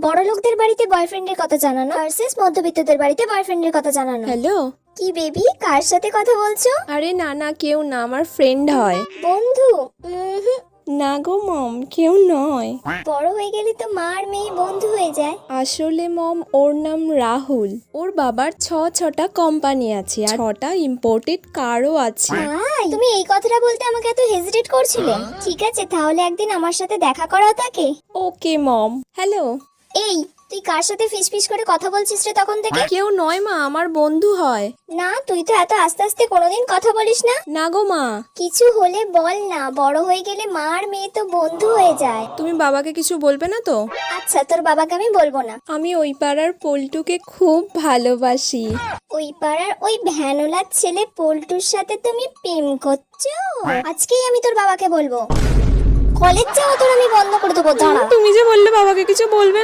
বড় লোকদের বাড়িতে বয়ফ্রেন্ডের কথা জানানো ভার্সেস মধ্যবিত্তদের বাড়িতে বয়ফ্রেন্ডের কথা জানানো। হ্যালো। কি বেবি, কার সাথে কথা বলছো? আরে না না, কেউ না, আমার ফ্রেন্ড হয়। বন্ধু? না গো মম, কেউ নয়। বড় হয়ে গেলে তো মা আর মেয়ে বন্ধু হয়ে যায়। আসলে মম, ওর নাম রাহুল। ওর বাবার ছটা কোম্পানি আছে আর 6টা ইম্পোর্টেড কারও আছে। তাই? তুমি এই কথাটা বলতে আমাকে এত হেজিটেট করছিলে? ঠিক আছে, তাহলে একদিন আমার সাথে দেখা করাও তাকে। ওকে মম। হ্যালো। এই, তুই কার সাথে ফিস করে কথা বলছিস রে তখন থেকে? কেউ নয় মা, আমার বন্ধু হয়। না, তুই তো এত আস্তে আস্তে কোনোদিন কথা বলিস না। না গো মা। কিছু হলে বল না, বড় হয়ে গেলে মা আর মেয়ে তো বন্ধু হয়ে যায়। তুমি বাবাকে কিছু বলবে না তো? আচ্ছা, তোর বাবাকে আমি বলবো না। আমি ওই পাড়ার পল্টুকে খুব ভালোবাসি। ওই পাড়ার ওই ভ্যানোলার ছেলে পল্টুর সাথে তুমি প্রেম করছো? আজকেই আমি তোর বাবাকে বলবো। কলেজ যাওয়া তোর আমি বন্ধ করে দেবো, দাঁড়া। তুমি যে বললে বাবাকে কিছু বলবে না।